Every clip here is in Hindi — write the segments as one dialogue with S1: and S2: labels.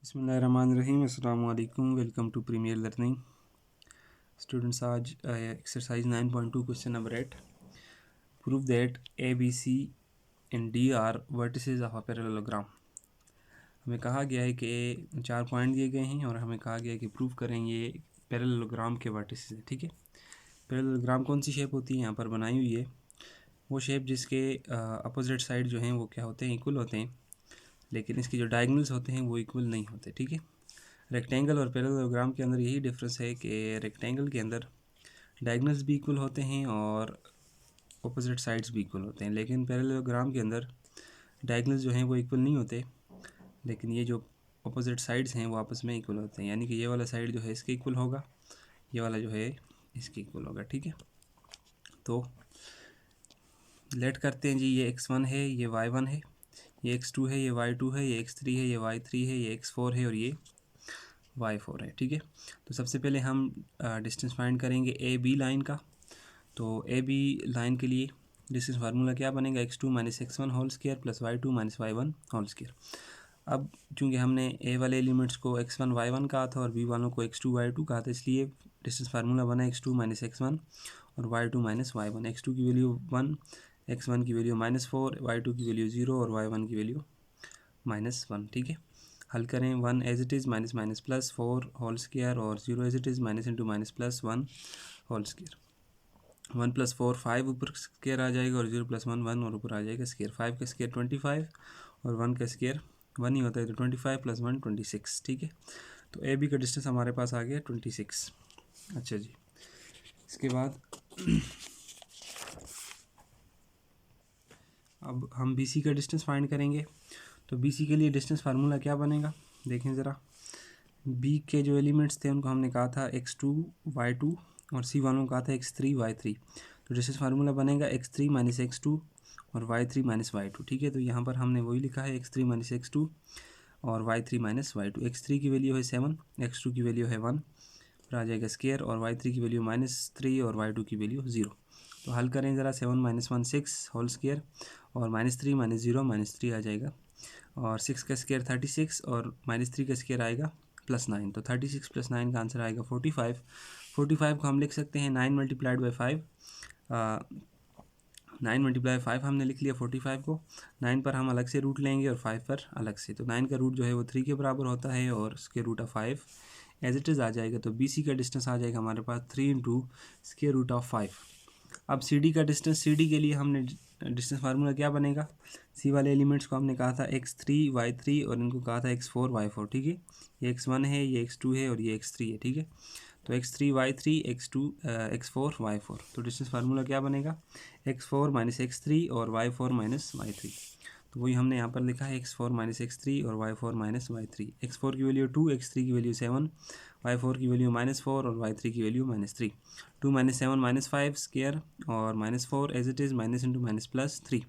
S1: बिस्मिल्लाहिर्रहमानिर्रहीम। अस्सलाम वालेकुम। Welcome to premier learning. Students, आज exercise 9.2 question number 8, prove that A B C and D are vertices of a parallelogram. हमें कहा गया है कि 4 पॉइंट दिए गए हैं और हमें कहा गया है कि प्रूव करेंगे पैरेललोग्राम के वर्टिसेस हैं। ठीक है, पैरेललोग्राम कौन सी शेप होती है यहाँ पर बनाई हुई है? वो शेप जिसके अपोजिट साइड जो हैं वो क्या होते हैं, इक्वल होते हैं, लेकिन इसके जो डायगोनल्स होते हैं वो इक्वल नहीं होते। ठीक है, रेक्टेंगल और पैरेललोग्राम के अंदर यही डिफरेंस है कि रेक्टेंगल के अंदर डायगोनल्स भी इक्वल होते हैं और अपोजिट साइड्स भी इक्वल होते हैं, लेकिन पैरेललोग्राम के अंदर डायगोनल्स जो हैं वो इक्वल नहीं होते, लेकिन ये जो अपोजिट साइड्स हैं वो आपस में इक्वल होते हैं। यानी कि ये वाला साइड जो है इसके इक्वल होगा, ये वाला जो है इसके इक्वल होगा। ठीक है, तो लेट करते हैं जी। ये x1 है, ये y1 है, ये x2 है, ये y2 है, ये x3 है, ये y3 है, ये x4 है और ये y4 है। ठीक है, तो सबसे पहले हम डिस्टेंस फाइंड करेंगे ए बी लाइन का। तो ए बी लाइन के लिए डिस्टेंस फार्मूला क्या बनेगा? x2 minus x1 whole square plus y2 minus y1 whole square. अब चूँकि हमने ए वाले एलिमेंट्स को x1 y1 कहा था और बी वालों को x2 y2 कहा था, इसलिए डिस्टेंस फार्मूला बना x2 माइनस x1 और y2 माइनस y1। x2 की वैल्यू 1, x1 की वैल्यू -4, y2 की वैल्यू 0 और y1 की वैल्यू -1। ठीक है, हल करें। 1 as it is minus minus plus 4 whole square और 0 as it is minus into minus plus 1 whole square. 1 + 4 5 ऊपर स्क्वायर आ जाएगा और 0 + 1 1 और ऊपर आ जाएगा स्क्वायर। 5 का स्क्वायर 25 और 1 का स्क्वायर 1 ही होता है, तो 25 + 1 26। ठीक है, तो ए बी का डिस्टेंस हमारे पास आ गया 26। अच्छा जी, इसके बाद अब हम बी सी का डिस्टेंस फाइंड करेंगे। तो बी सी के लिए डिस्टेंस फार्मूला क्या बनेगा, देखें ज़रा। बी के जो एलिमेंट्स थे उनको हमने कहा था x2 y2 और सी वालों को कहा था x3 y3। तो डिस्टेंस फार्मूला बनेगा x3 माइनस x2 और y3 माइनस y2। ठीक है, तो यहाँ पर हमने वही लिखा है x3 माइनस x2 और y3 माइनस y2। x3 की वैल्यू है 7, x2 की वैल्यू है 1, फिर आ जाएगा स्क्वायर और y3 की वैल्यू -3 और y2 की वैल्यू 0। तो हल करें ज़रा। 7 - 1 6 होल स्क्वायर और -3 - 0 -3 आ जाएगा और 6 का स्क्वायर 36 और -3 का स्क्वायर आएगा +9। तो 36 + 9 का आंसर आएगा 45। 45 को हम लिख सकते हैं 9 × 5। 9 × 5 हमने लिख लिया 45 को। 9 पर हम अलग से रूट लेंगे और 5 पर अलग से। तो 9 का रूट जो है वो 3 के बराबर होता है और square root of 5 as it is आ जाएगा। तो बी सी का डिस्टेंस आ जाएगा हमारे पास 3 × स्क्वायर रूट ऑफ 5। अब सी डी का डिस्टेंस, सी डी के लिए हमने डिस्टेंस फार्मूला क्या बनेगा? सी वाले एलिमेंट्स को हमने कहा था x3 y3 और इनको कहा था x4 y4। ठीक है, ये x1 है, ये x2 है और ये x3 है। ठीक है, तो x3 y3 x2 x4 y4। तो डिस्टेंस फार्मूला क्या बनेगा? x4 माइनस x3 और y4 माइनस y3। तो वही हमने यहाँ पर लिखा है x4 माइनस x3 और y4 माइनस y3। x4 की वैल्यू 2, x3 की वैल्यू 7, y4 की वैल्यू -4 और y3 की वैल्यू -3। 2 - 7 -5 स्क्वायर और -4 as it is minus into minus plus 3।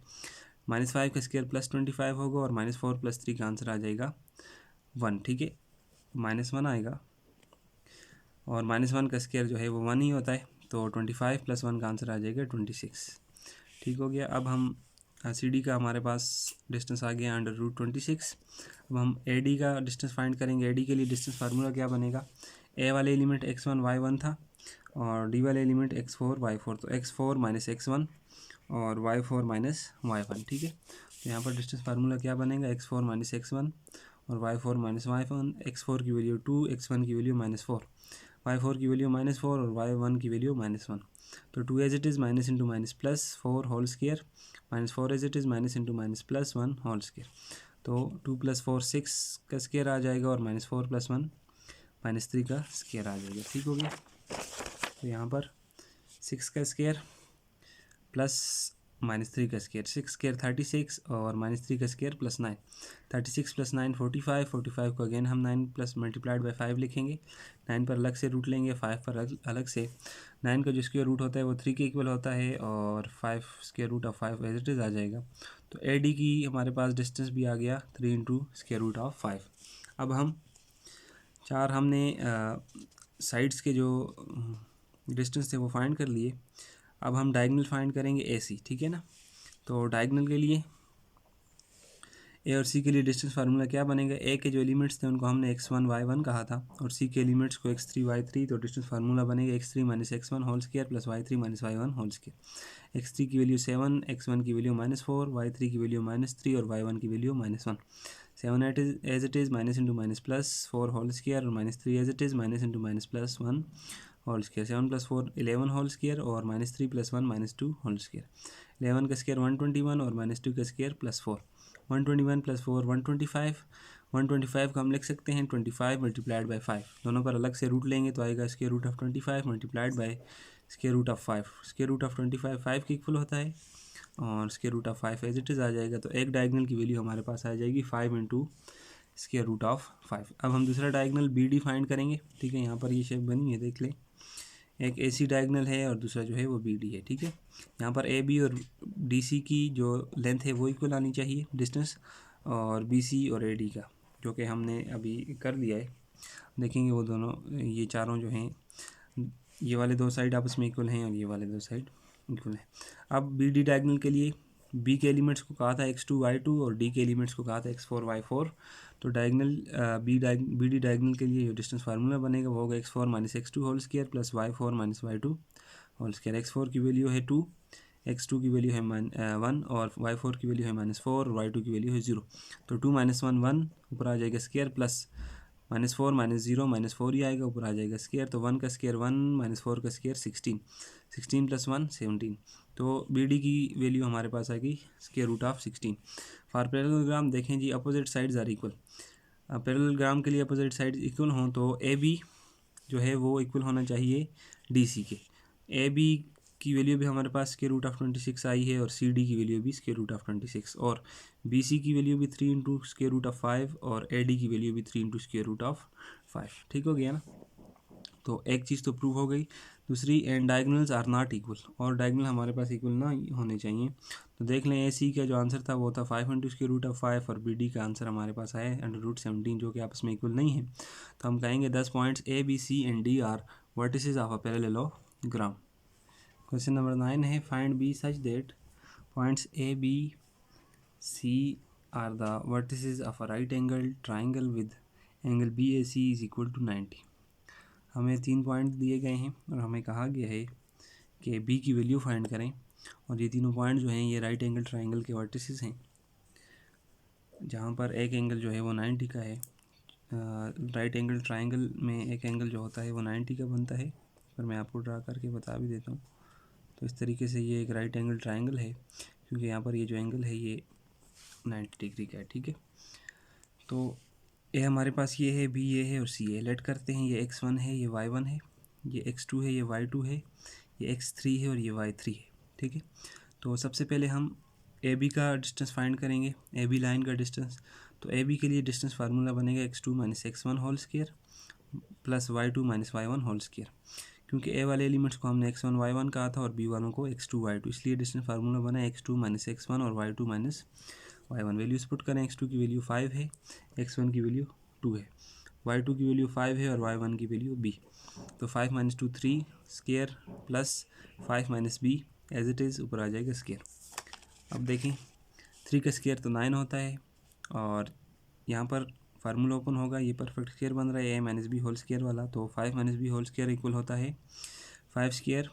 S1: -5 का स्क्वायर +25 होगा और -4 + 3 का आंसर आ जाएगा 1। ठीक है, -1 आएगा और -1 का स्क्वायर जो है वो 1 ही होता है, तो 25 + 1 का आंसर आ जाएगा 26। ठीक हो गया। अब हम सी डी का हमारे पास डिस्टेंस आ गया √26। अब हम ए डी का डिस्टेंस फाइंड करेंगे। ए डी के लिए डिस्टेंस फार्मूला क्या बनेगा? ए वाले एलिमेंट x1 y1 था और डी वाले एलिमेंट x4 y4। तो x4 माइनस x1 और y4 माइनस y1। ठीक है, तो यहाँ पर डिस्टेंस फार्मूला क्या बनेगा? x4 माइनस x1 और y4 माइनस y1। x4 की वैल्यू 2, x1 की वैल्यू -4, y4 की वैल्यू -4 और y1 की वैल्यू -1। तो 2 as it is minus into minus plus 4 whole square -4 as it is minus into minus plus 1 whole square. तो 2 + 4 6 का स्क्वायर आ जाएगा और -4 + 1 -3 का स्क्वायर आ जाएगा। ठीक हो गया, तो यहाँ पर 6 का स्क्वायर प्लस -3 का स्क्वायर, 6 स्क्वायर 36 और -3 का स्क्वायर +9। 36 + 9 45। 45 को अगेन हम 9 प्लस मल्टीप्लाइड बाई 5 लिखेंगे। 9 पर अलग से रूट लेंगे, 5 पर अलग से। 9 का जो स्क्वायर रूट होता है वो 3 के इक्वल होता है और 5 square root of 5 as it is आ जाएगा। तो ए डी की हमारे पास डिस्टेंस भी आ गया 3 × स्क्वायर रूट ऑफ 5। अब हम चार हमने साइड्स के जो डिस्टेंस थे वो फाइंड कर लिए। अब हम डायगोनल फाइंड करेंगे ए सी। ठीक है ना, तो डायगोनल के लिए ए और सी के लिए डिस्टेंस फार्मूला क्या बनेगा, ए के जो एलिमेंट्स थे उनको हमने x1 y1 कहा था और सी के एलिमेंट्स को x3 y3, तो डिस्टेंस फार्मूला बनेगा x3 minus x1 whole square plus y3 minus y1 whole square. x3 की वैल्यू 7, x1 की वैल्यू -4, y3 की वैल्यू -3 और y1 की value -1। 7 as it is minus into minus plus 4 whole square और -3 as it is minus into minus plus 1 whole square. 7 + 4 11 whole square और -3 + 1 -2 होल स्क्वायर। 11 का स्क्वायर 121 और -2 का स्क्वायर +4। 121 + 4 125। 125 को हम लिख सकते हैं 25 मल्टीप्लाइड बाई 5, दोनों पर अलग से रूट लेंगे तो आएगा square root of 25 multiplied by square root of 5। Square root of 25 5 के इक्वल होता है और square root of 5 as it is आ जाएगा। तो एक डायगनल की वैल्यू हमारे पास आ जाएगी 5 इंटू स्क्वायर रूट ऑफ 5। अब हम दूसरा डायगनल बी डी फाइंड करेंगे। ठीक है, यहाँ पर ये शेप बनी है, देख लें। एक ए सी डायगनल है और दूसरा जो है वो बी डी है। ठीक है, यहाँ पर ए बी और डी सी की जो लेंथ है वो इक्वल आनी चाहिए डिस्टेंस, और बी सी और ए डी का, जो कि हमने अभी कर लिया है। देखेंगे वो दोनों, ये चारों जो हैं, ये वाले दो साइड आपस में इक्वल हैं और ये वाले दो साइड इक्वल हैं। अब बी डी डायगनल के लिए बी के एलिमेंट्स को कहा था x2 y2 और डी के एलिमेंट्स को कहा था x4 y4। तो डायगनल बी डी डायगनल के लिए जो डिस्टेंस फार्मूला बनेगा वो होगा x4 minus x2 whole square plus y4 minus y2 whole square. x4 की वैल्यू है 2, x2 की वैल्यू है 1 और y4 की वैल्यू है -4 और y2 की वैल्यू है 0। तो 2 - 1 1 ऊपर आ जाएगा स्क्वायर प्लस -4 -0 -4 ही आएगा, ऊपर आ जाएगा स्क्वायर। तो 1 का स्क्वायर 1 -4 का स्क्वायर 16, 16 + 1 17। तो बी डी की वैल्यू हमारे पास आ गई square root of 16। For parallelogram देखें जी, opposite sides are equal. Parallelogram के लिए अपोजिट साइड इक्वल हों तो ए बी जो है वो इक्वल होना चाहिए डी सी के। ए बी की वैल्यू भी हमारे पास स्क्वायर रूट ऑफ 26 आई है और सी डी की वैल्यू भी स्क्वायर रूट ऑफ 26 और बी सी की वैल्यू भी 3 इंटू स्क्वायर रूट ऑफ 5 और ए डी की वैल्यू भी 3 इंटू स्क्वायर रूट ऑफ 5। ठीक हो गया ना। तो एक चीज़ तो प्रूव हो गई। दूसरी, and diagonals are not equal, और डायगनल हमारे पास इक्वल ना होने चाहिए। तो देख लें, ए सी का जो आंसर था वो था 5 इंटू स्क्वायर रूट ऑफ 5 और बी डी का आंसर हमारे पास आया √17, जो कि आपस में इक्वल नहीं है। तो हम कहेंगे 10 points A B C and D are vertices of a parallelogram. Question number 9 है, find B such that points A B C are the vertices of a right angle triangle with angle B A C is equal to 90। हमें 3 पॉइंट दिए गए हैं और हमें कहा गया है कि बी की वैल्यू फाइंड करें, और ये तीनों पॉइंट जो हैं ये राइट एंगल ट्राइंगल के वर्टिसेस हैं, जहाँ पर एक एंगल जो है वो 90 का है। राइट एंगल ट्राइंगल में एक एंगल जो होता है वो 90 का बनता है, पर मैं आपको ड्रा करके बता भी देता हूँ। तो इस तरीके से ये एक राइट एंगल ट्राइंगल है, क्योंकि यहाँ पर ये जो एंगल है ये 90 डिग्री का है। ठीक है, तो ए हमारे पास ये है, बी ये है और सी है। लेट करते हैं, ये x1 है, ये y1 है, ये x2 है, ये y2 है, ये x3 है और ये y3 है। ठीक है, तो सबसे पहले हम ए बी का डिस्टेंस फाइंड करेंगे, ए बी लाइन का डिस्टेंस। तो ए बी के लिए डिस्टेंस फार्मूला बनेगा x2 - x1 whole square plus y2 - y1 whole square. क्योंकि ए वाले एलिमेंट्स को हमने x1 y1 कहा था और बी वालों को x2 y2, इसलिए डिस्टेंस फार्मूला बना x2 - x1 और y2 - y1। वैल्यूज पुट करें, x2 की वैल्यू 5 है, x1 की वैल्यू 2 है, y2 की वैल्यू 5 है और y1 की वैल्यू b। तो 5 - 2 3 square plus 5 - b as it is, ऊपर आ जाएगा स्क्वायर। अब देखें, 3 का स्क्वायर तो 9 होता है और यहाँ पर फार्मूला ओपन होगा, ये परफेक्ट स्क्वायर बन रहा है a - b होल स्क्वायर वाला। तो 5 - b होल स्क्वायर इक्वल होता है 5 square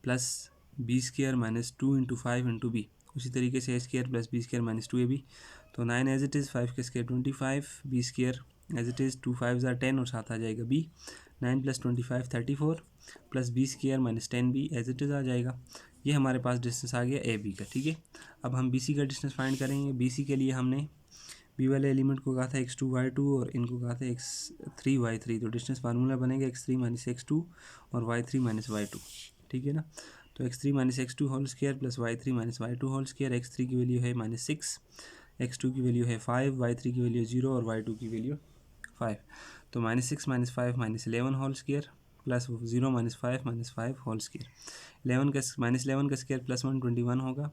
S1: plus b square -2 into 5 into b। उसी तरीके से a square plus b square -2ab। तो 9 एज इट इज़, 5 का square 25, b square as it is, 2 5s are 10 और साथ आ जाएगा b। 9 + 25 34 plus b square -10b as it is आ जाएगा। ये हमारे पास डिस्टेंस आ गया ए बी का। ठीक है, अब हम बी सी का डिस्टेंस फाइंड करेंगे। बी सी के लिए हमने बी वाले एलिमेंट को कहा था x2 y2 और इनको कहा था x3 y3। तो डिस्टेंस फार्मूला बनेगा x3 - x2 और y3 - y2। ठीक है ना, तो x3 - x2 whole square plus y3 - y2 whole square. x3 की वैल्यू है -6, x2 की वैल्यू है 5, y3 की वैल्यू 0 और y2 की वैल्यू 5। तो -6 - 5 -11 whole square plus 0 - 5 - 5 whole square. 11 का -11 का स्क्वायर प्लस 121 होगा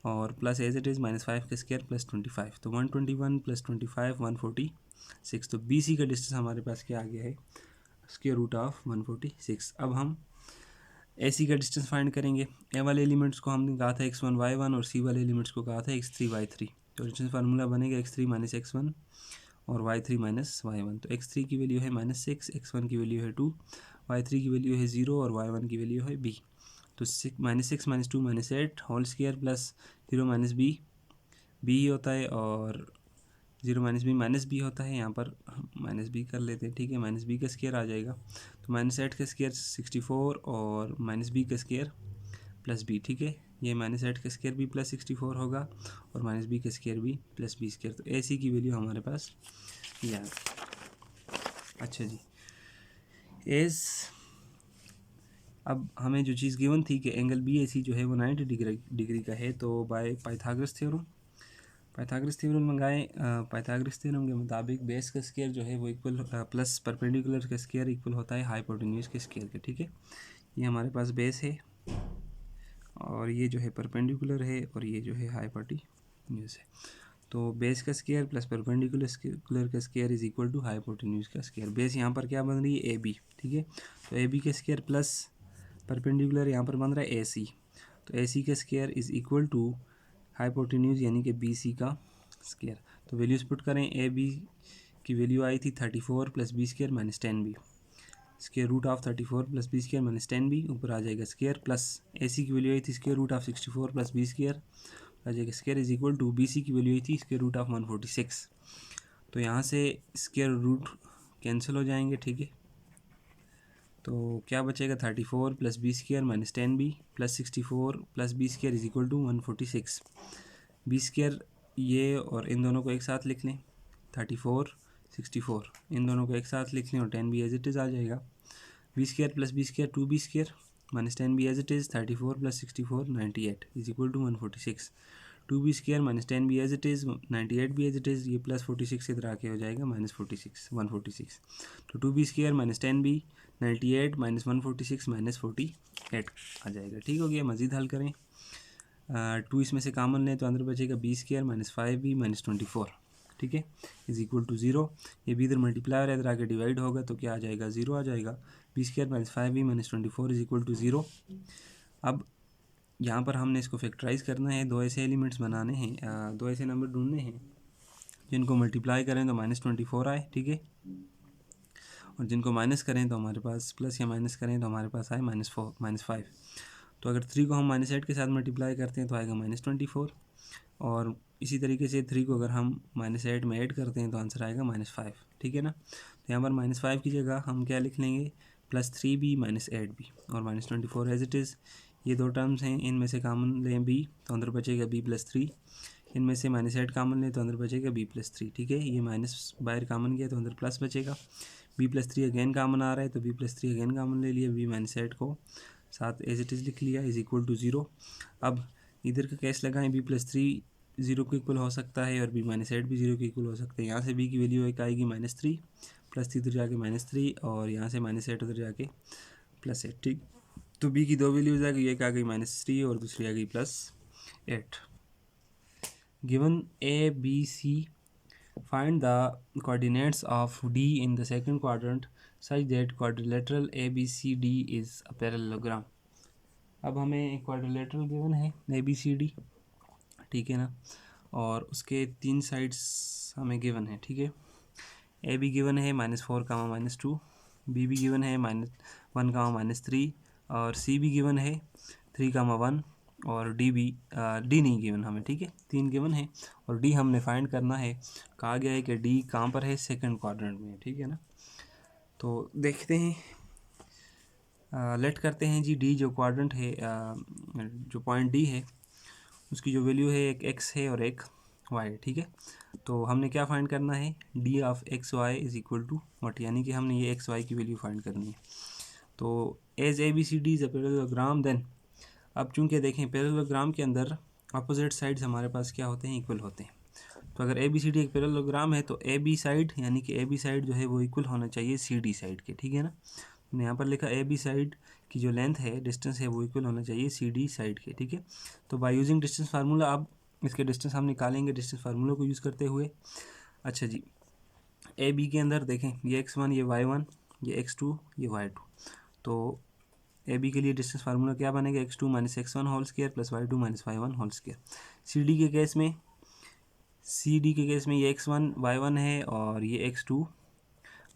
S1: और प्लस एज इट इज़ -5 का स्क्वायर प्लस 25। तो 121 + 25 146। तो बी सी का डिस्टेंस हमारे पास क्या आ गया है, स्क्वायर रूट ऑफ 146। अब हम ए सी का डिस्टेंस फाइंड करेंगे। ए वाले एलिमेंट्स को हमने कहा था x1 y1 और सी वाले एलिमेंट्स को कहा था x3 y3। तो डिस्टेंस फार्मूला बनेगा x3 माइनस x1 और y3 माइनस y1। तो x3 की वैल्यू है -6, x1 की वैल्यू है 2, y3 की वैल्यू है 0 और y1 की वैल्यू है b। तो -6 minus 2 minus 8 whole square plus 0 minus b ही होता है और 0 माइनस बी होता है। यहाँ पर माइनस बी कर लेते हैं, ठीक है। माइनस बी का स्क्वायर आ जाएगा, तो -8 का स्क्वायर 64 और माइनस बी का स्क्वायर प्लस बी, ठीक है। ये -8 का स्क्वायर भी प्लस 64 होगा और माइनस बी का स्क्वायर भी प्लस बी स्क्वायर। तो ए सी की वैल्यू हमारे पास ये आ गई। अच्छा जी, एज अब हमें जो चीज़ गिवन थी कि एंगल बी ए सी जो है वो 90 डिग्री का है, तो बाय पाइथागोरस थ्योरम मंगाएं। पाइथागोरस थ्योरम के मुताबिक बेस का स्क्वायर जो है वो इक्वल प्लस परपेंडिकुलर का स्क्वायर इक्वल होता है हाइपोटेन्यूज के स्क्वायर के, ठीक है। ये हमारे पास बेस है और ये जो है परपेंडिकुलर है और ये जो है हाइपोटेन्यूज है। तो बेस का स्क्वायर प्लस परपेंडिकुलर का square is equal to hypotenuse का स्क्वायर। बेस यहाँ पर क्या बन रही है, ए बी, ठीक है। तो ए बी का स्क्वायर प्लस परपेंडिकुलर यहाँ पर बन रहा है ए सी। तो ए सी का square is equal to hypotenuse यानी कि बी सी का स्क्वायर। तो वैल्यूज पुट करें, ए बी की वैल्यू आई थी 34 plus B square minus 10b, square root of 34 plus B square minus 10b, ऊपर आ जाएगा स्क्वायर, प्लस ए सी की वैल्यू आई थी square root of 64 plus B square आ जाएगा square is equal to B C की वैल्यू आई थी स्क्वायर रूट ऑफ 146। तो यहाँ से स्क्वायर रूट कैंसिल हो जाएंगे, ठीक है। तो क्या बचेगा, 34 plus B square minus 10b plus 64 plus B square is equal to 146। B square ये और इन दोनों को एक साथ लिख लें, 34 64 इन दोनों को एक साथ लिख लें और 10b एज इट इज़ आ जाएगा। B square plus B square 2b square minus 10b as it is 34 plus 64 98 is equal to 146। 2b square minus 10b as it is 98 भी एज इट इज़, ये प्लस 46 इधर आके हो जाएगा -46 146। तो 2b square minus 10b 98 minus 146 minus 48 आ जाएगा, ठीक हो गया। मज़ीद हल करें, 2 इसमें से कॉमन लें तो अंदर बचेगा B square minus 5b minus 24, ठीक है, इज इक्वल टू 0। ये भी इधर मल्टीप्लाई है, इधर आके डिवाइड होगा तो क्या आ जाएगा, 0 आ जाएगा। B square minus 5b minus 24 is equal to 0। अब यहाँ पर हमने इसको फैक्टराइज करना है, दो ऐसे एलिमेंट्स बनाने हैं, दो ऐसे नंबर ढूंढने हैं जिनको मल्टीप्लाई करें तो -24 आए, ठीक है, और जिनको माइनस करें तो हमारे पास प्लस या माइनस करें तो हमारे पास आए -5। तो अगर 3 को हम -8 के साथ मल्टीप्लाई करते हैं तो आएगा -24, और इसी तरीके से 3 को अगर हम -8 में ऐड करते हैं तो आंसर आएगा -5, ठीक है ना। तो यहाँ पर -5 की जगह हम क्या लिख लेंगे, +3b माइनस 8b और -24 एज इट इज़। ये दो टर्म्स हैं, इनमें से कॉमन लें b तो अंदर बचेगा b + 3, इनमें से -8 कॉमन लें तो अंदर बचेगा b + 3, ठीक है। ये माइनस बाहर कॉमन गया तो अंदर प्लस बचेगा। b + 3 अगेन कॉमन आ रहा है तो b + 3 अगेन कॉमन ले लिया, b - 8 को साथ एज इट इज़ लिख लिया इज इक्वल टू 0। अब इधर का कैश लगाएं, b + 3 0 के इक्वल हो सकता है और b - 8 भी 0 के इक्वल हो सकता है। यहाँ से b की वैल्यू एक आएगी -3, +3 इधर जाके -3 और यहाँ से -8 उधर जाके +8, ठीक। तो b की दो वैल्यूज आ गई, एक आ गई -3 और दूसरी आ गई +8। Given a b c, find the coordinates of d in the second quadrant such that quadrilateral ABCD is a parallelogram। अब हमें एक क्वाड्रिलेटरल गिवन है ABCD, ठीक है ना, और उसके 3 साइड्स हमें गिवन है, ठीक है। ए बी गिवन है -4, -2, बी भी गिवन है -1, -3 और सी भी गिवन है 3, 1 और डी नहीं गिवन हमें, ठीक है। 3 गिवन है और डी हमने फाइंड करना है। कहा गया है कि डी कहाँ पर है, सेकंड क्वाड्रेंट में, ठीक है ना। तो देखते हैं, लेट करते हैं जी, डी जो क्वाड्रेंट है, जो पॉइंट डी है उसकी जो वैल्यू है एक एक्स है और एक वाई है, ठीक है। तो हमने क्या फाइंड करना है, D of x y is equal to what, यानी कि हमने ये एक्स वाई की वैल्यू फाइंड करनी है। तो as A B C D is a parallelogram, then अब चूंकि देखें पैरेललोग्राम के अंदर अपोजिट साइड्स हमारे पास क्या होते हैं, इक्वल होते हैं। तो अगर ए बी सी डी एक पैरेललोग्राम है तो ए बी साइड यानी कि ए बी साइड जो है वो इक्वल होना चाहिए सी डी साइड के, ठीक है ना। मैंने यहाँ पर लिखा ए बी साइड की जो लेंथ है, डिस्टेंस है, वो इक्वल होना चाहिए सी डी साइड के, ठीक है। तो बाय यूजिंग डिस्टेंस फार्मूला अब इसके डिस्टेंस हम निकालेंगे डिस्टेंस फार्मूला को यूज़ करते हुए। अच्छा जी, ए बी के अंदर देखें, ये x1 ये y1 ये x2 ये y2। तो ए बी के लिए डिस्टेंस फार्मूला क्या बनेगा, x2 - x1 whole square plus y2 - y1 whole square. C D के केस में सी डी के केस में ये x1 y1 है और ये x2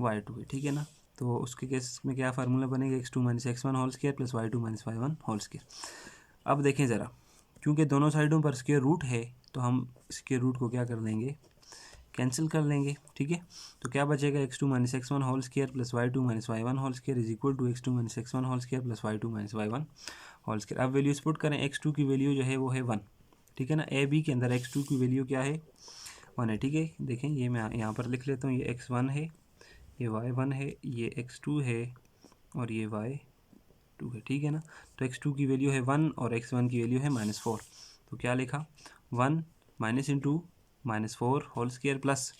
S1: y2 है, ठीक है ना। तो उसके केस में क्या फार्मूला बनेगा, x2 minus x1 whole square plus y2 minus y1 whole square. अब देखें ज़रा, क्योंकि दोनों साइडों पर स्क्वायर रूट है तो हम स्क्वायर रूट को क्या कर देंगे, कैंसिल कर लेंगे, ठीक है। तो क्या बचेगा, x2 minus x1 whole square plus y2 minus y1 whole square is equal to x2 minus x1 whole square plus y2 minus y1 whole square. अब वैल्यूज पुट करें, x2 की वैल्यू जो है वो है 1, ठीक है ना। ए बी के अंदर x2 की वैल्यू क्या है, 1 है, ठीक है। देखें ये मैं यहाँ पर लिख लेता हूँ, ये x1 है, ये y1 है, ये x2 है और ये y2 है, ठीक है ना। तो x2 की वैल्यू है 1 और x1 की वैल्यू है -4। तो क्या लिखा, 1 minus into -4 whole square plus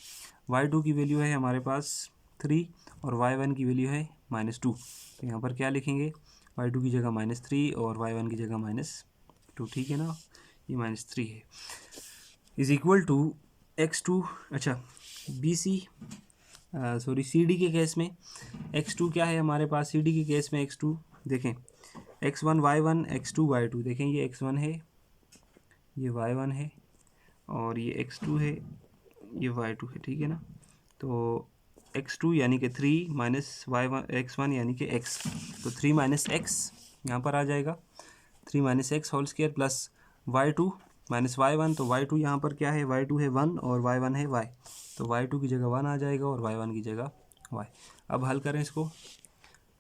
S1: y2 की वैल्यू है हमारे पास 3 और y1 की वैल्यू है -2। तो यहाँ पर क्या लिखेंगे, y2 की जगह -3 और y1 की जगह -2, ठीक है ना। ये -3 है इज इक्वल टू x2। अच्छा सी डी के केस में x2 क्या है हमारे पास, सी डी के केस में x2 देखें, x1 y1 x2 y2, देखें ये x1 है, ये y1 है और ये x2 है, ये y2 है, ठीक है ना। तो x2 यानी कि 3 माइनस y1 x1 यानी कि x, तो 3 माइनस x यहाँ पर आ जाएगा, 3 minus x whole square plus y2 minus y1। तो y2 यहाँ पर क्या है, y2 है 1 और y1 है y, तो y2 की जगह 1 आ जाएगा और y1 की जगह y। अब हल करें इसको,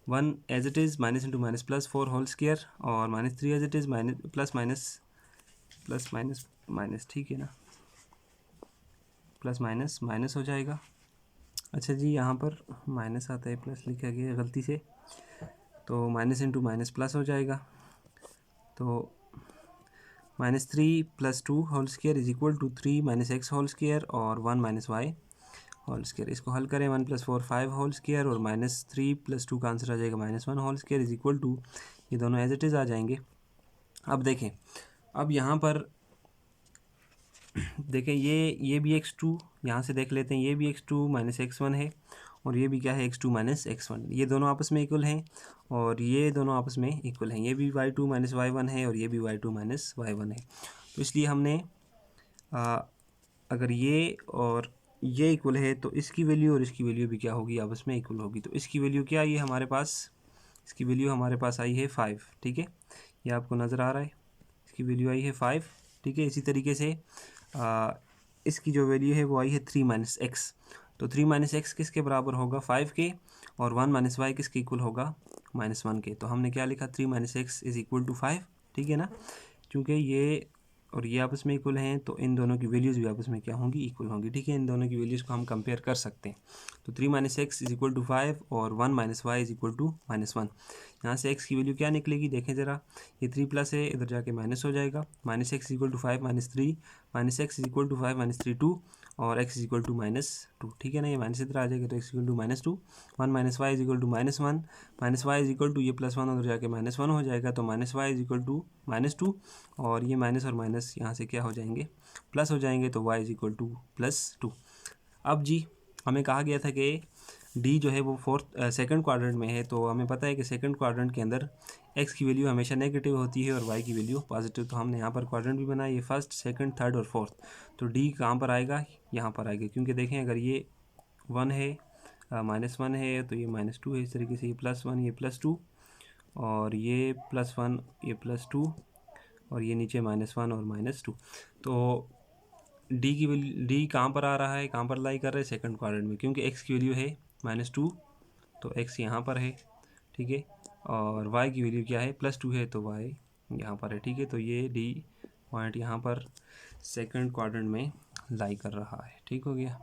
S1: 1 as it is minus into minus plus 4 whole square और -3 as it is minus plus minus minus, ठीक है ना, प्लस माइनस माइनस हो जाएगा। अच्छा जी यहाँ पर माइनस आता है, प्लस लिखा गया गलती से, तो माइनस इंटू माइनस प्लस हो जाएगा। तो -3 + 2 whole square is equal to 3 minus x whole square और 1 माइनस y होल स्क्वायर। इसको हल करें, 1 + 4 5 होल स्क्वायर और -3 + 2 का आंसर आ जाएगा -1 whole square is equal to, ये दोनों एज इट इज़ आ जाएंगे। अब देखें, अब यहाँ पर देखें ये भी x2 यहाँ से देख लेते हैं, ये भी x2 माइनस x1 है और ये भी क्या है, x2 माइनस x1, ये दोनों आपस में इक्वल हैं और ये दोनों आपस में इक्वल हैं। ये भी y2 माइनस y1 है और ये भी y2 माइनस y1 है। तो इसलिए हमने अगर ये और ये इक्वल है तो इसकी वैल्यू और इसकी वैल्यू भी क्या होगी, आपस में इक्वल होगी। तो इसकी वैल्यू क्या आई है हमारे पास, इसकी वैल्यू हमारे पास आई है 5, ठीक है, ये आपको नज़र आ रहा है, इसकी वैल्यू आई है 5, ठीक है। इसी तरीके से इसकी जो वैल्यू है वो आई है 3 माइनस एक्स, तो 3 माइनस एक्स किसके बराबर होगा, 5 के, और 1 माइनस वाई किसके इक्वल होगा, -1 के। तो हमने क्या लिखा, 3 minus x is equal to 5, ठीक है ना। क्योंकि ये और ये आपस में इक्वल हैं तो इन दोनों की वैल्यूज़ भी आपस में क्या होंगी, इक्वल होंगी, ठीक है। इन दोनों की वैल्यूज़ को हम कंपेयर कर सकते हैं। तो 3 minus x is equal to 5 और 1 minus y is equal to -1। यहाँ से x की वैल्यू क्या निकलेगी, देखें ज़रा, ये 3 प्लस है, इधर जाके माइनस हो जाएगा, -x is equal to 5 -3, -x is equal to 5 -3 2 और x इज इक्वल टू -2, ठीक है ना। ये माइनस इधर आ जाएगा तो x equal to -2, 1 minus y is equal to -1, minus y is equal to ये +1 उधर जाके -1 हो जाएगा, तो minus y is equal to -2 और ये माइनस और माइनस यहाँ से क्या हो जाएंगे, प्लस हो जाएंगे, तो y इज इक्वल टू +2। अब जी हमें कहा गया था कि डी जो है वो सेकंड क्वाड्रेंट में है, तो हमें पता है कि सेकंड क्वाड्रेंट के अंदर x की वैल्यू हमेशा नेगेटिव होती है और y की वैल्यू पॉजिटिव। तो हमने यहाँ पर क्वाड्रेंट भी बनाया, ये फर्स्ट, सेकंड, थर्ड और फोर्थ। तो डी कहाँ पर आएगा, यहाँ पर आएगा, क्योंकि देखें अगर ये 1 है, -1 है, तो ये -2 है, इस तरीके से ये +1 ये +2 और ये +1 ये +2 और ये नीचे -1 और -2। तो डी की वैल्यू, डी कहाँ पर आ रहा है, कहाँ पर लाई कर रहा है, सेकंड क्वाड्रेंट में, क्योंकि x की वैल्यू है -2, तो x यहाँ पर है, ठीक है, और y की वैल्यू क्या है, +2 है, तो y यहाँ पर है, ठीक है। तो ये डी पॉइंट यहाँ पर सेकंड क्वाड्रेंट में लाई कर रहा है, ठीक हो गया।